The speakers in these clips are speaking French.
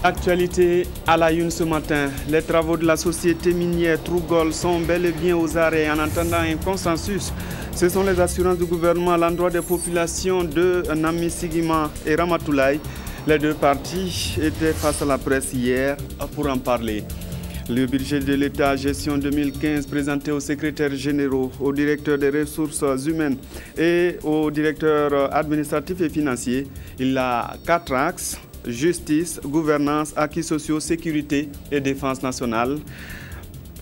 Actualité à la une ce matin. Les travaux de la société minière True sont bel et bien aux arrêts en attendant un consensus. Ce sont les assurances du gouvernement à l'endroit des populations de Namisigima et Ramatoulaye. Les deux parties étaient face à la presse hier pour en parler. Le budget de l'État gestion 2015 présenté aux secrétaires généraux, au directeur des ressources humaines et au directeur administratif et financier. Il a 4 axes: justice, gouvernance, acquis sociaux, sécurité et défense nationale.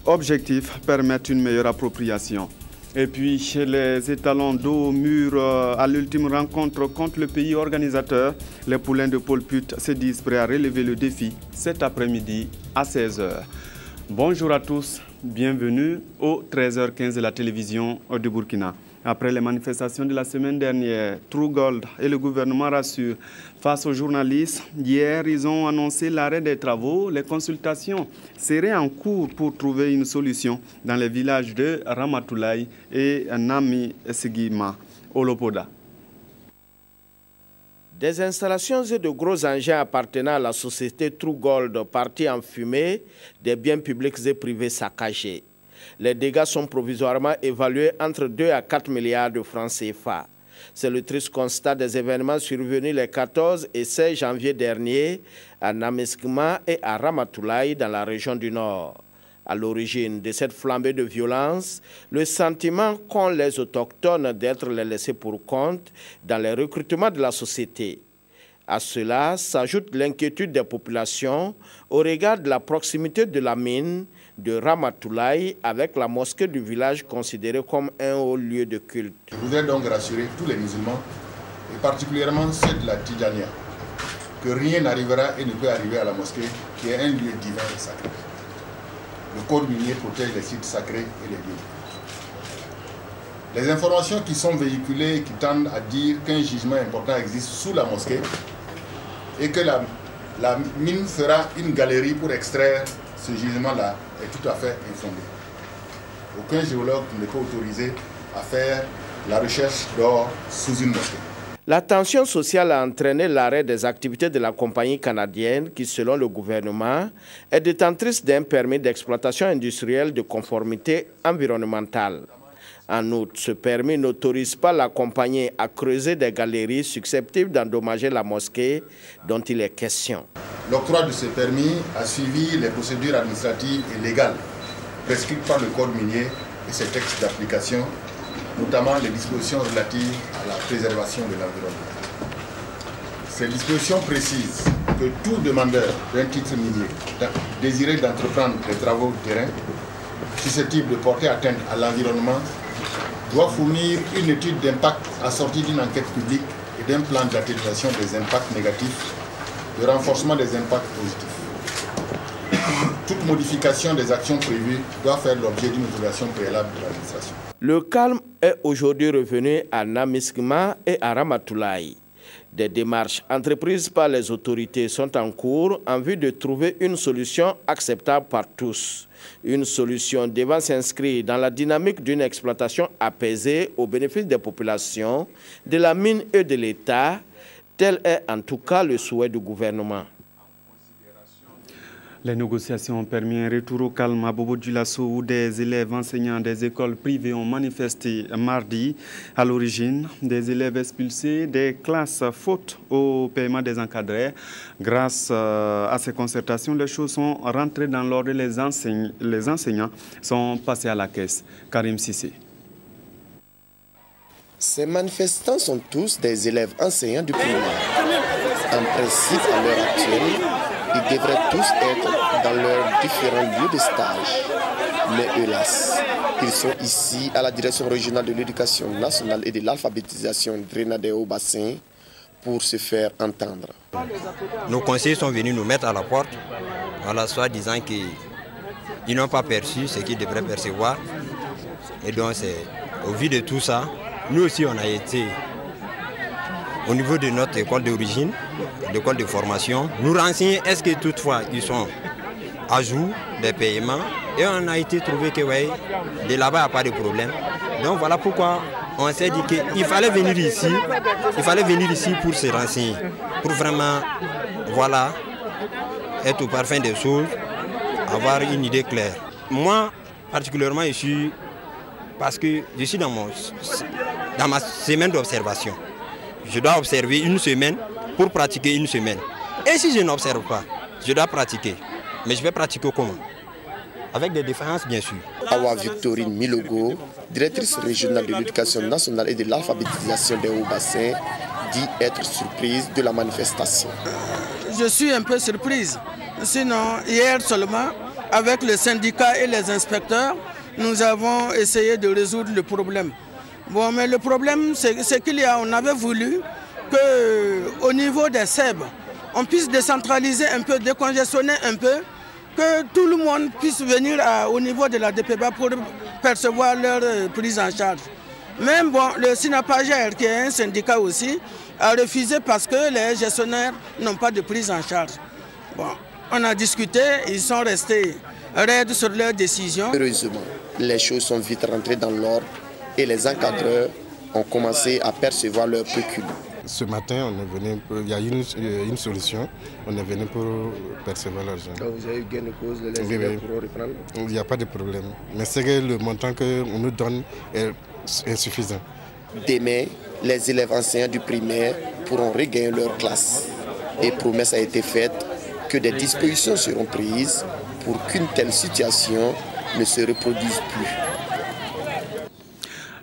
Objectif, permettre une meilleure appropriation. Et puis, les étalons d'eau mûrs à l'ultime rencontre contre le pays organisateur, les poulains de Paul Put se disent prêts à relever le défi cet après-midi à 16h. Bonjour à tous, bienvenue au 13h15 de la télévision du Burkina. Après les manifestations de la semaine dernière, True Gold et le gouvernement rassurent face aux journalistes. Hier, ils ont annoncé l'arrêt des travaux. Les consultations seraient en cours pour trouver une solution dans les villages de Ramatoulaye et Namisigima, au Lopoda. Des installations et de gros engins appartenant à la société True Gold partis en fumée, des biens publics et privés saccagés. Les dégâts sont provisoirement évalués entre 2 à 4 milliards de francs CFA. C'est le triste constat des événements survenus les 14 et 16 janvier dernier à Namisigima et à Ramatoulaye dans la région du Nord. À l'origine de cette flambée de violence, le sentiment qu'ont les autochtones d'être les laissés pour compte dans les recrutements de la société. À cela s'ajoute l'inquiétude des populations au regard de la proximité de la mine de Ramatoulaye avec la mosquée du village considérée comme un haut lieu de culte. Je voudrais donc rassurer tous les musulmans, et particulièrement ceux de la Tidjania, que rien n'arrivera et ne peut arriver à la mosquée, qui est un lieu divin et sacré. Le code minier protège les sites sacrés et les lieux. Les informations qui sont véhiculées et qui tendent à dire qu'un jugement important existe sous la mosquée et que la mine fera une galerie pour extraire ce jugement-là est tout à fait infondé. Aucun géologue ne peut autoriser à faire la recherche d'or sous une mosquée. La tension sociale a entraîné l'arrêt des activités de la compagnie canadienne qui, selon le gouvernement, est détentrice d'un permis d'exploitation industrielle de conformité environnementale. En outre, ce permis n'autorise pas la compagnie à creuser des galeries susceptibles d'endommager la mosquée dont il est question. L'octroi de ce permis a suivi les procédures administratives et légales prescrites par le code minier et ses textes d'application, notamment les dispositions relatives à la préservation de l'environnement. Ces dispositions précisent que tout demandeur d'un titre minier désiré d'entreprendre des travaux de terrain susceptibles de porter atteinte à l'environnement doit fournir une étude d'impact assortie d'une enquête publique et d'un plan d'atténuation des impacts négatifs, de renforcement des impacts positifs. Toute modification des actions prévues doit faire l'objet d'une autorisation préalable de l'administration. Le calme est aujourd'hui revenu à Namisigima et à Ramatoulaye. Des démarches entreprises par les autorités sont en cours en vue de trouver une solution acceptable par tous. Une solution devant s'inscrire dans la dynamique d'une exploitation apaisée au bénéfice des populations, de la mine et de l'État. Tel est en tout cas le souhait du gouvernement. Les négociations ont permis un retour au calme à Bobo Dioulasso où des élèves enseignants des écoles privées ont manifesté mardi. À l'origine, des élèves expulsés des classes faute au paiement des encadrés. Grâce à ces concertations, les choses sont rentrées dans l'ordre et les enseignants sont passés à la caisse. Karim Sissé. Ces manifestants sont tous des élèves enseignants du primaire. En principe, à l'heure actuelle, ils devraient tous être dans leurs différents lieux de stage. Mais hélas, ils sont ici à la direction régionale de l'éducation nationale et de l'alphabétisation Drenadé-au-Bassin pour se faire entendre. Nos conseillers sont venus nous mettre à la porte, soit disant qu'ils n'ont pas perçu ce qu'ils devraient percevoir. Et donc, au vu de tout ça, nous aussi on a été au niveau de notre école d'origine, l'école de formation, nous renseigner est-ce que toutefois ils sont à jour des paiements et on a été trouvé que ouais, de là-bas il n'y a pas de problème. Donc voilà pourquoi on s'est dit qu'il fallait venir ici pour se renseigner, pour vraiment voilà, être au parfum des choses, avoir une idée claire. Moi, particulièrement, parce que je suis dans ma semaine d'observation. Je dois observer une semaine pour pratiquer une semaine. Et si je n'observe pas, je dois pratiquer. Mais je vais pratiquer comment? Avec des différences, bien sûr. Awa Victorine Milogo, directrice régionale de l'éducation nationale et de l'alphabétisation des hauts-bassins, dit être surprise de la manifestation. Je suis un peu surprise. Sinon, hier seulement, avec le syndicat et les inspecteurs, nous avons essayé de résoudre le problème. Bon, mais le problème, c'est qu'on avait voulu qu'au niveau des SEB, on puisse décentraliser un peu, décongestionner un peu, que tout le monde puisse venir au niveau de la DPBA pour percevoir leur prise en charge. Même bon, le SINAPAGER, qui est un syndicat aussi, a refusé parce que les gestionnaires n'ont pas de prise en charge. Bon, on a discuté, ils sont restés raides sur leurs décisions. Heureusement, les choses sont vite rentrées dans l'ordre et les encadreurs ont commencé à percevoir leur pécule. Ce matin, on est venu il y a une solution. On est venu pour percevoir l'argent. Vous avez eu gain de cause, les élèves pourront reprendre? Il n'y a pas de problème. Mais c'est que le montant qu'on nous donne est insuffisant. Demain, les élèves enseignants du primaire pourront regagner leur classe. Et promesse a été faite que des dispositions seront prises pour qu'une telle situation ne se reproduise plus.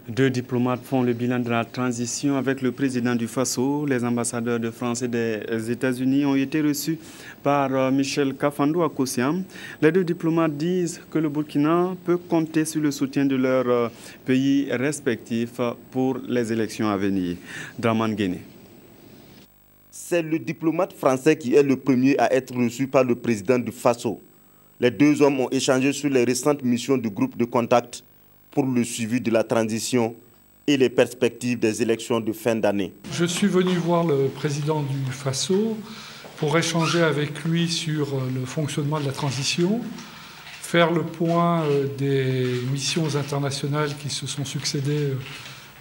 2 diplomates font le bilan de la transition avec le président du Faso. Les ambassadeurs de France et des États-Unis ont été reçus par Michel Kafando à Kosiam. Les 2 diplomates disent que le Burkina peut compter sur le soutien de leurs pays respectifs pour les élections à venir. Draman Guéné. C'est le diplomate français qui est le premier à être reçu par le président du Faso. Les 2 hommes ont échangé sur les récentes missions du groupe de contact pour le suivi de la transition et les perspectives des élections de fin d'année. Je suis venu voir le président du Faso pour échanger avec lui sur le fonctionnement de la transition, faire le point des missions internationales qui se sont succédées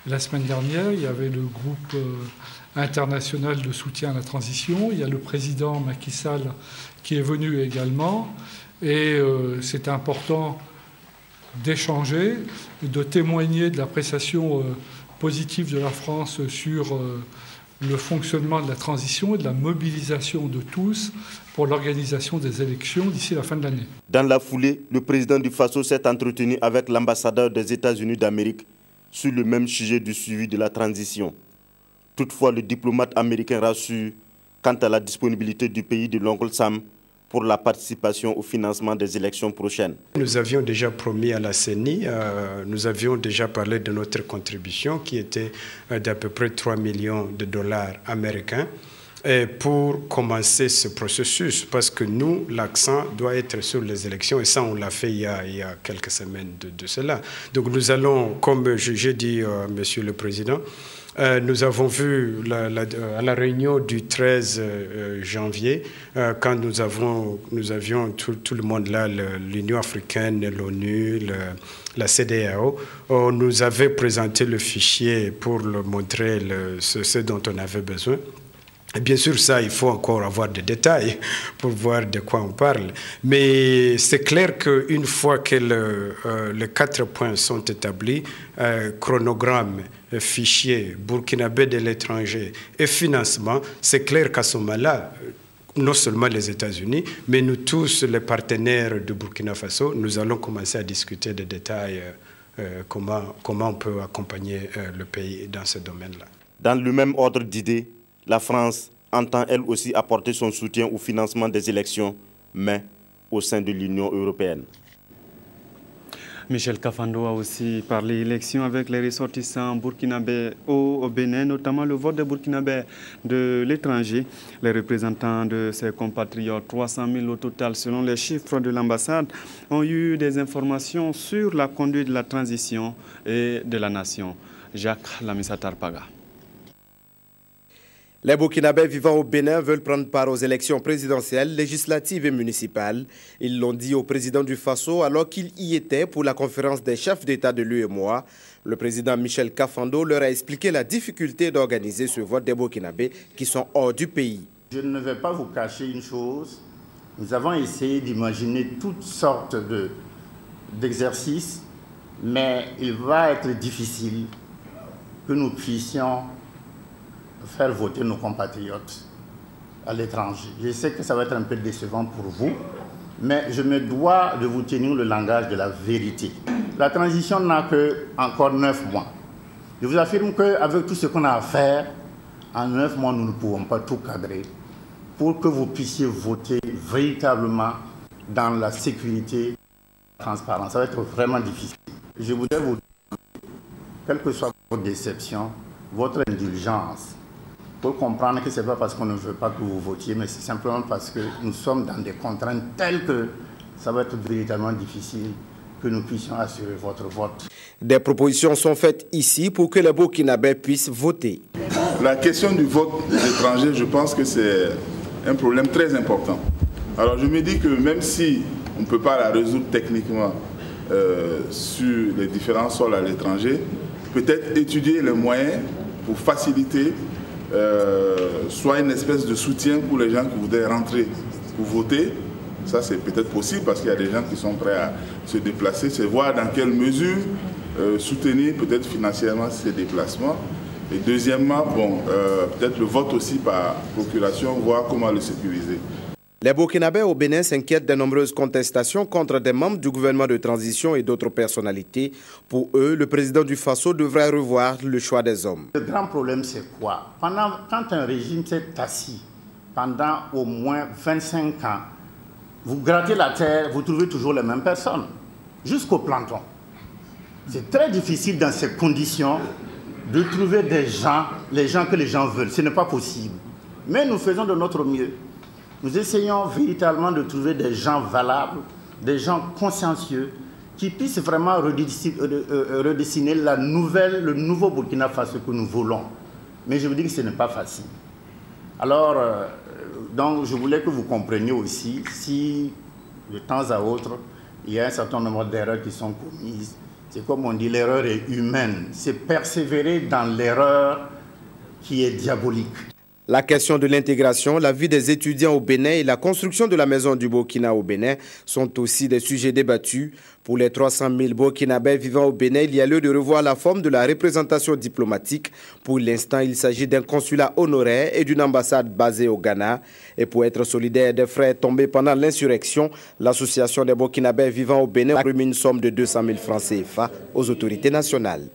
la semaine dernière. Il y avait le groupe international de soutien à la transition, il y a le président Macky Sall qui est venu également, et c'est important d'échanger, de témoigner de l'appréciation positive de la France sur le fonctionnement de la transition et de la mobilisation de tous pour l'organisation des élections d'ici la fin de l'année. Dans la foulée, le président du Faso s'est entretenu avec l'ambassadeur des États-Unis d'Amérique sur le même sujet du suivi de la transition. Toutefois, le diplomate américain rassure quant à la disponibilité du pays de l'oncle Sam pour la participation au financement des élections prochaines. Nous avions déjà promis à la CENI, nous avions déjà parlé de notre contribution qui était d'à peu près 3 millions de dollars américains pour commencer ce processus, parce que nous, l'accent doit être sur les élections, et ça, on l'a fait il y a quelques semaines de cela. Donc nous allons, comme j'ai dit, Monsieur le Président, nous avons vu à la réunion du 13 janvier, quand nous avions tout le monde là, l'Union africaine, l'ONU, la CEDEAO, on nous avait présenté le fichier pour le montrer ce dont on avait besoin. Et bien sûr, ça, il faut encore avoir des détails pour voir de quoi on parle. Mais c'est clair qu'une fois que les 4 points sont établis, chronogramme, fichier, burkinabé de l'étranger et financement, c'est clair qu'à ce moment-là, non seulement les États-Unis, mais nous tous, les partenaires du Burkina Faso, nous allons commencer à discuter des détails, comment on peut accompagner le pays dans ce domaine-là. Dans le même ordre d'idées, la France entend elle aussi apporter son soutien au financement des élections, mais au sein de l'Union européenne. Michel Kafando a aussi parlé élections avec les ressortissants burkinabés au Bénin, notamment le vote des burkinabés de l'étranger. Les représentants de ses compatriotes, 300 000 au total selon les chiffres de l'ambassade, ont eu des informations sur la conduite de la transition et de la nation. Jacques Lamissa Tarpaga. Les Burkinabés vivant au Bénin veulent prendre part aux élections présidentielles, législatives et municipales. Ils l'ont dit au président du Faso alors qu'il y était pour la conférence des chefs d'État de l'UEMOA. Le président Michel Kafando leur a expliqué la difficulté d'organiser ce vote des Burkinabés qui sont hors du pays. Je ne vais pas vous cacher une chose, Nous avons essayé d'imaginer toutes sortes d'exercices, mais il va être difficile que nous puissions faire voter nos compatriotes à l'étranger. Je sais que ça va être un peu décevant pour vous, mais je me dois de vous tenir le langage de la vérité. La transition n'a que encore 9 mois. Je vous affirme qu'avec tout ce qu'on a à faire, en 9 mois, nous ne pouvons pas tout cadrer pour que vous puissiez voter véritablement dans la sécurité, la transparence. Ça va être vraiment difficile. Je voudrais vous dire, quelle que soit votre déception, votre indulgence, pour comprendre que ce n'est pas parce qu'on ne veut pas que vous votiez, mais c'est simplement parce que nous sommes dans des contraintes telles que ça va être véritablement difficile que nous puissions assurer votre vote. Des propositions sont faites ici pour que les Burkinabés puissent voter. La question du vote des étrangers, je pense que c'est un problème très important. Alors je me dis que même si on ne peut pas la résoudre techniquement sur les différents sols à l'étranger, peut-être étudier les moyens pour faciliter soit une espèce de soutien pour les gens qui voudraient rentrer pour voter. Ça, c'est peut-être possible parce qu'il y a des gens qui sont prêts à se déplacer. C'est voir dans quelle mesure soutenir peut-être financièrement ces déplacements. Et deuxièmement, peut-être le vote aussi par procuration, voir comment le sécuriser. Les Burkinabés au Bénin s'inquiètent des nombreuses contestations contre des membres du gouvernement de transition et d'autres personnalités. Pour eux, le président du Faso devrait revoir le choix des hommes. Le grand problème, c'est quoi? Quand un régime s'est assis pendant au moins 25 ans, vous grattez la terre, vous trouvez toujours les mêmes personnes, jusqu'au planton. C'est très difficile dans ces conditions de trouver des gens, les gens que les gens veulent. Ce n'est pas possible. Mais nous faisons de notre mieux. Nous essayons véritablement de trouver des gens valables, des gens consciencieux, qui puissent vraiment redessiner le nouveau Burkina Faso que nous voulons. Mais je vous dis que ce n'est pas facile. Alors, donc, je voulais que vous compreniez aussi, si de temps à autre, il y a un certain nombre d'erreurs qui sont commises. C'est comme on dit, l'erreur est humaine. C'est persévérer dans l'erreur qui est diabolique. La question de l'intégration, la vie des étudiants au Bénin et la construction de la maison du Burkina au Bénin sont aussi des sujets débattus. Pour les 300 000 Burkinabés vivant au Bénin, il y a lieu de revoir la forme de la représentation diplomatique. Pour l'instant, il s'agit d'un consulat honoraire et d'une ambassade basée au Ghana. Et pour être solidaire des frères tombés pendant l'insurrection, l'association des Burkinabés vivant au Bénin a remis une somme de 200 000 francs CFA aux autorités nationales.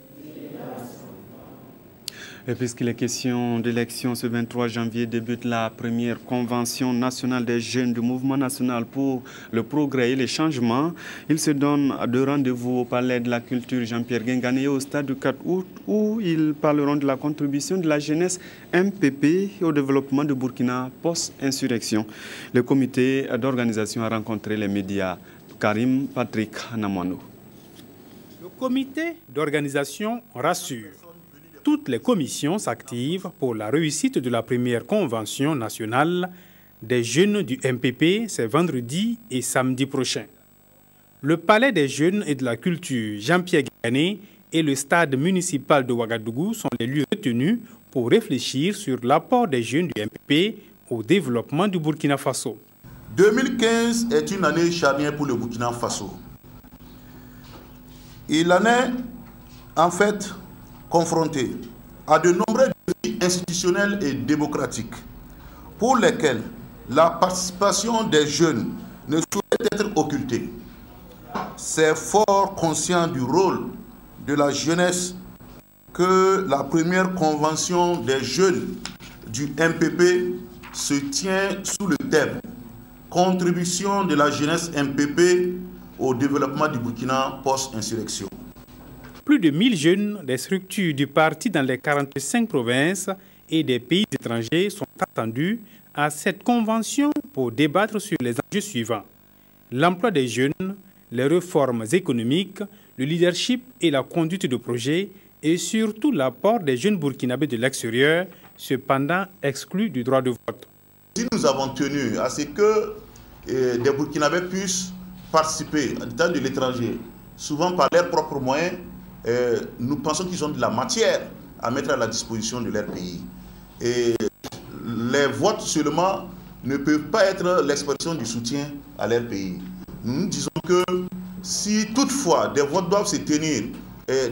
Et puisqu'il est question d'élection, ce 23 janvier débute la première convention nationale des jeunes du mouvement national pour le progrès et les changements. Ils se donnent de rendez-vous au Palais de la Culture Jean-Pierre Guingané au stade du 4 août où ils parleront de la contribution de la jeunesse MPP au développement de Burkina post-insurrection. Le comité d'organisation a rencontré les médias. Karim Patrick Namouanou. Le comité d'organisation rassure. Toutes les commissions s'activent pour la réussite de la première convention nationale des jeunes du MPP, c'est vendredi et samedi prochain. Le Palais des jeunes et de la culture Jean-Pierre Guingané et le stade municipal de Ouagadougou sont les lieux retenus pour réfléchir sur l'apport des jeunes du MPP au développement du Burkina Faso. 2015 est une année charnière pour le Burkina Faso. Il en est en fait confronté à de nombreux défis institutionnels et démocratiques pour lesquels la participation des jeunes ne saurait être occultée. C'est fort conscient du rôle de la jeunesse que la première convention des jeunes du MPP se tient sous le thème « Contribution de la jeunesse MPP au développement du Burkina post-insurrection ». Plus de 1000 jeunes des structures du parti dans les 45 provinces et des pays étrangers sont attendus à cette convention pour débattre sur les enjeux suivants: l'emploi des jeunes, les réformes économiques, le leadership et la conduite de projets et surtout l'apport des jeunes burkinabés de l'extérieur, cependant exclus du droit de vote. Si nous avons tenu à ce que des Burkinabés puissent participer à l'état de l'étranger, souvent par leurs propres moyens, nous pensons qu'ils ont de la matière à mettre à la disposition de leur pays. Et les votes seulement ne peuvent pas être l'expression du soutien à leur pays. Nous disons que si toutefois des votes doivent se tenir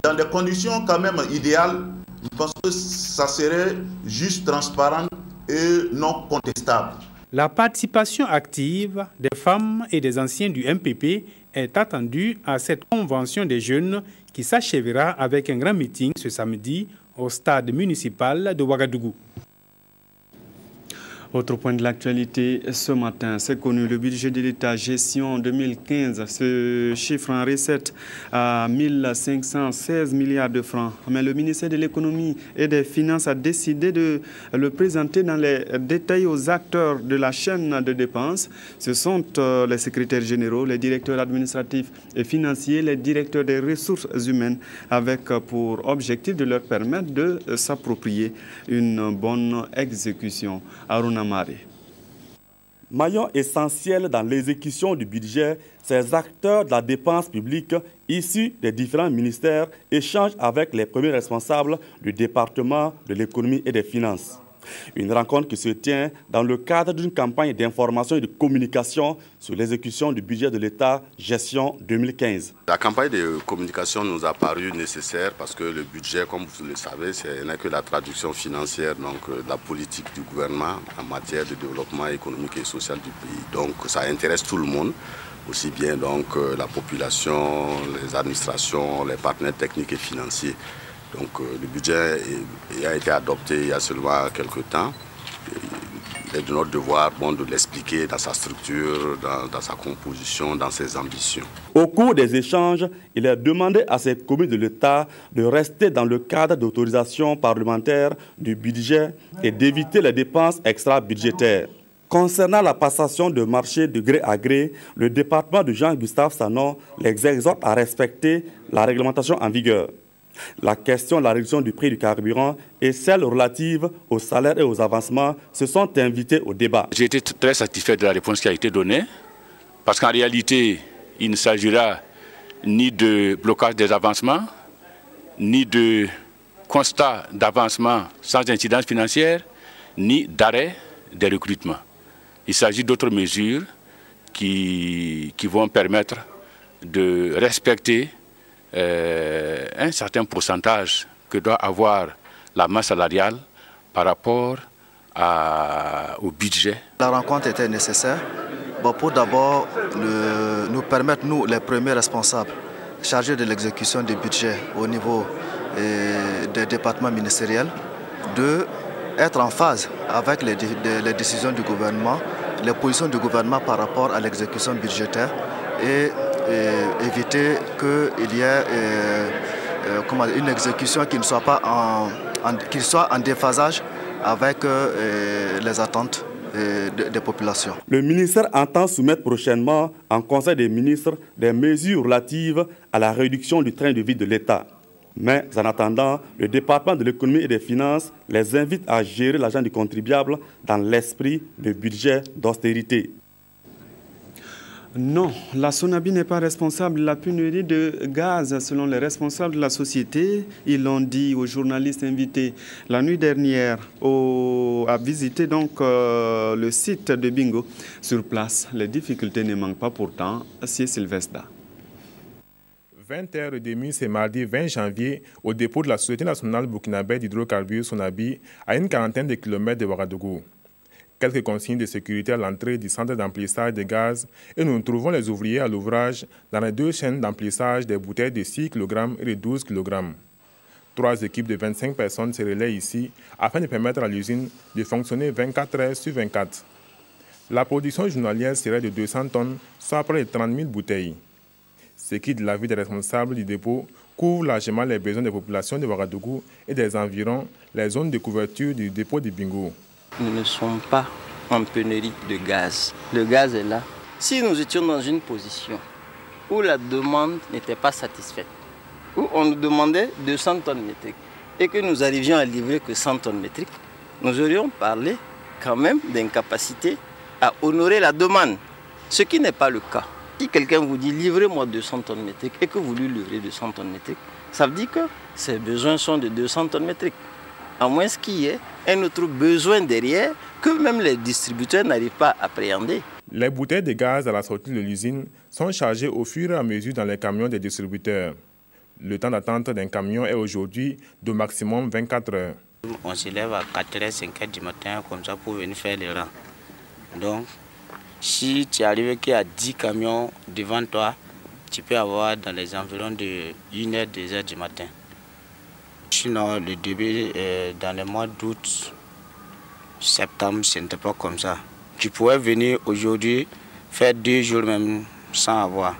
dans des conditions quand même idéales, je pense que ça serait juste, transparent et non contestable. La participation active des femmes et des anciens du MPP est attendue à cette convention des jeunes qui s'achèvera avec un grand meeting ce samedi au stade municipal de Ouagadougou. Autre point de l'actualité, ce matin, c'est connu, le budget de l'État gestion 2015 se chiffre en recette à 1516 milliards de francs. Mais le ministère de l'Économie et des Finances a décidé de le présenter dans les détails aux acteurs de la chaîne de dépenses. Ce sont les secrétaires généraux, les directeurs administratifs et financiers, les directeurs des ressources humaines, avec pour objectif de leur permettre de s'approprier une bonne exécution. Aruna Mari. Maillon essentiel dans l'exécution du budget, ces acteurs de la dépense publique issus des différents ministères échangent avec les premiers responsables du département de l'économie et des finances. Une rencontre qui se tient dans le cadre d'une campagne d'information et de communication sur l'exécution du budget de l'État gestion 2015. La campagne de communication nous a paru nécessaire parce que le budget, comme vous le savez, ce n'est que la traduction financière de la politique du gouvernement en matière de développement économique et social du pays. Donc ça intéresse tout le monde, aussi bien la population, les administrations, les partenaires techniques et financiers. Donc le budget a été adopté il y a seulement quelques temps. Il est de notre devoir de l'expliquer dans sa structure, dans sa composition, dans ses ambitions. Au cours des échanges, il est demandé à ces communes de l'État de rester dans le cadre d'autorisation parlementaire du budget et d'éviter les dépenses extra-budgétaires. Concernant la passation de marché de gré à gré, le département de Jean-Gustave Sanon les exhorte à respecter la réglementation en vigueur. La question de la réduction du prix du carburant et celle relative aux salaires et aux avancements se sont invités au débat. J'ai été très satisfait de la réponse qui a été donnée, parce qu'en réalité, il ne s'agira ni de blocage des avancements, ni de constat d'avancement sans incidence financière, ni d'arrêt des recrutements. Il s'agit d'autres mesures qui vont permettre de respecter un certain pourcentage que doit avoir la masse salariale par rapport au budget. La rencontre était nécessaire pour d'abord nous permettre, nous les premiers responsables chargés de l'exécution du budget au niveau des départements ministériels, d'être en phase avec les décisions du gouvernement, les positions du gouvernement par rapport à l'exécution budgétaire et éviter qu'il y ait une exécution qui ne soit pas en déphasage avec les attentes des populations. Le ministère entend soumettre prochainement en Conseil des ministres des mesures relatives à la réduction du train de vie de l'État. Mais en attendant, le département de l'économie et des finances les invite à gérer l'argent du contribuable dans l'esprit de budget d'austérité. Non, la Sonabi n'est pas responsable de la pénurie de gaz selon les responsables de la société. Ils l'ont dit aux journalistes invités la nuit dernière à visiter le site de Bingo. Sur place, les difficultés ne manquent pas pourtant. C'est Sylvestre. 20h30 ce mardi 20 janvier au dépôt de la Société nationale burkinabé d'hydrocarbures Sonabi à une quarantaine de kilomètres de Ouagadougou. Quelques consignes de sécurité à l'entrée du centre d'emplissage de gaz et nous trouvons les ouvriers à l'ouvrage dans les deux chaînes d'emplissage des bouteilles de 6 kg et de 12 kg. 3 équipes de 25 personnes se relaient ici afin de permettre à l'usine de fonctionner 24 heures sur 24. La production journalière serait de 200 tonnes, soit près de 30 000 bouteilles. Ce qui, de l'avis des responsables du dépôt, couvre largement les besoins des populations de Ouagadougou et des environs, les zones de couverture du dépôt de Bingo. Nous ne sommes pas en pénurie de gaz. Le gaz est là. Si nous étions dans une position où la demande n'était pas satisfaite, où on nous demandait 200 tonnes métriques et que nous arrivions à livrer que 100 tonnes métriques, nous aurions parlé quand même d'incapacité à honorer la demande, ce qui n'est pas le cas. Si quelqu'un vous dit livrez-moi 200 tonnes métriques et que vous lui livrez 200 tonnes métriques, ça veut dire que ses besoins sont de 200 tonnes métriques. à moins qu'il y ait un autre besoin derrière que même les distributeurs n'arrivent pas à appréhender. Les bouteilles de gaz à la sortie de l'usine sont chargées au fur et à mesure dans les camions des distributeurs. Le temps d'attente d'un camion est aujourd'hui de maximum 24 heures. On se lève à 4h, 5h du matin comme ça pour venir faire les rangs. Donc, si tu arrives qu'il y a 10 camions devant toi, tu peux avoir dans les environs de 1h, 2h du matin. Sinon, le début, dans les mois d'août, septembre, ce n'était pas comme ça. Tu pouvais venir aujourd'hui, faire 2 jours même sans avoir.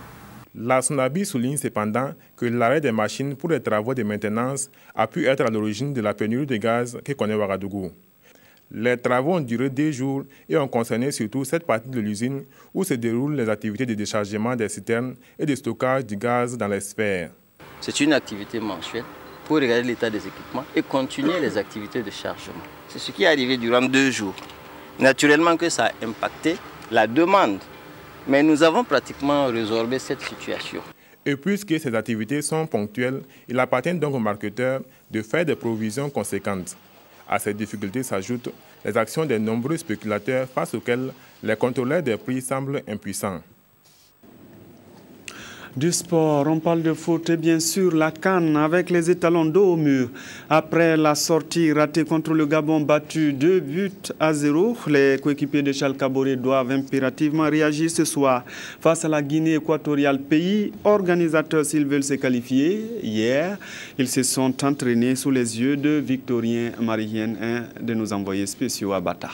La SONABI souligne cependant que l'arrêt des machines pour les travaux de maintenance a pu être à l'origine de la pénurie de gaz que connaît Ouagadougou. Les travaux ont duré 2 jours et ont concerné surtout cette partie de l'usine où se déroulent les activités de déchargement des citernes et de stockage du gaz dans les sphères. C'est une activité mensuelle pour regarder l'état des équipements et continuer les activités de chargement. C'est ce qui est arrivé durant 2 jours. Naturellement que ça a impacté la demande. Mais nous avons pratiquement résorbé cette situation. Et puisque ces activités sont ponctuelles, il appartient donc aux marketeurs de faire des provisions conséquentes. À ces difficultés s'ajoutent les actions des nombreux spéculateurs face auxquels les contrôleurs des prix semblent impuissants. Du sport, on parle de foot et bien sûr la CAN avec les étalons dos au mur. Après la sortie ratée contre le Gabon battu 2-0, les coéquipiers de Charles Caboret doivent impérativement réagir ce soir face à la Guinée équatoriale, pays organisateur s'ils veulent se qualifier. Hier, ils se sont entraînés sous les yeux de Victorien Marienne, un de nos envoyés spéciaux à Bata.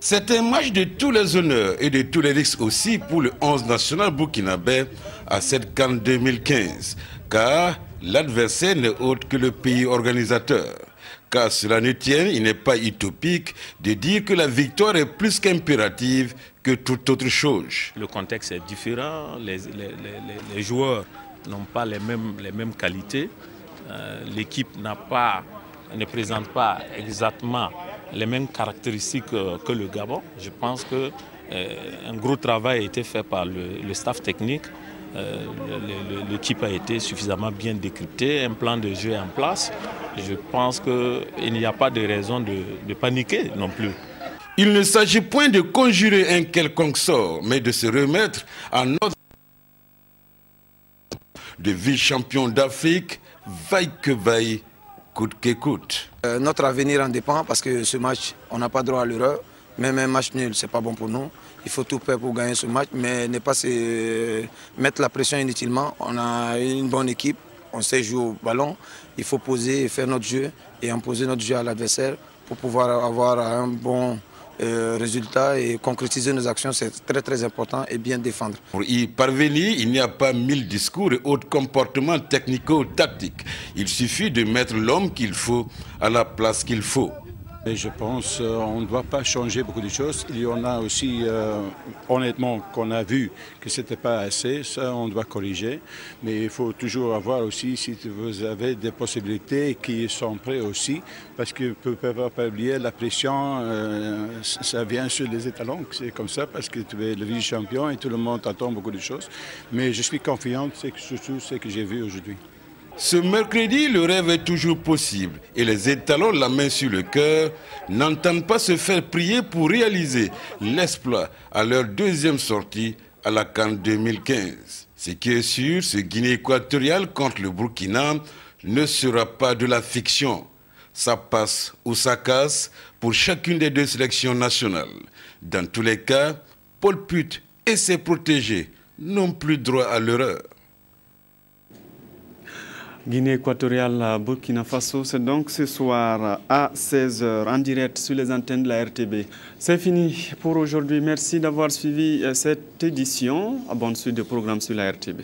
C'est un match de tous les honneurs et de tous les risques aussi pour le 11 national burkinabé à cette CAN 2015, car l'adversaire n'est autre que le pays organisateur. Car cela ne tient, il n'est pas utopique de dire que la victoire est plus qu'impérative que toute autre chose. Le contexte est différent, les joueurs n'ont pas les mêmes qualités, l'équipe ne présente pas exactement les mêmes caractéristiques que le Gabon. Je pense qu'un gros travail a été fait par le staff technique. L'équipe a été suffisamment bien décryptée, un plan de jeu en place. Je pense qu'il n'y a pas de raison de paniquer non plus. Il ne s'agit point de conjurer un quelconque sort, mais de se remettre à notre de vice-champion d'Afrique, vaille que vaille, coûte que coûte. Notre avenir en dépend parce que ce match, on n'a pas droit à l'erreur. Même un match nul, ce n'est pas bon pour nous. Il faut tout faire pour gagner ce match, mais ne pas se mettre la pression inutilement. On a une bonne équipe, on sait jouer au ballon. Il faut poser et faire notre jeu et imposer notre jeu à l'adversaire pour pouvoir avoir un bon résultat et concrétiser nos actions. C'est très très important et bien défendre. Pour y parvenir, il n'y a pas 1000 discours et autres comportements technico-tactiques. Il suffit de mettre l'homme qu'il faut à la place qu'il faut. Et je pense qu'on ne doit pas changer beaucoup de choses. Il y en a aussi, honnêtement, qu'on a vu que ce n'était pas assez. Ça, on doit corriger. Mais il faut toujours avoir aussi, si vous avez des possibilités qui sont prêtes aussi, parce que vous ne pouvez pas oublier la pression, ça vient sur les étalons. C'est comme ça, parce que tu es le vice-champion et tout le monde attend beaucoup de choses. Mais je suis confiant, c'est surtout ce que j'ai vu aujourd'hui. Ce mercredi, le rêve est toujours possible et les étalons, la main sur le cœur, n'entendent pas se faire prier pour réaliser l'exploit à leur deuxième sortie à la CAN 2015. Ce qui est sûr, ce Guinée équatoriale contre le Burkina ne sera pas de la fiction. Ça passe ou ça casse pour chacune des deux sélections nationales. Dans tous les cas, Paul Put et ses protégés n'ont plus droit à l'erreur. Guinée équatoriale, Burkina Faso, c'est donc ce soir à 16h en direct sur les antennes de la RTB. C'est fini pour aujourd'hui. Merci d'avoir suivi cette édition. Bonne suite de programme sur la RTB.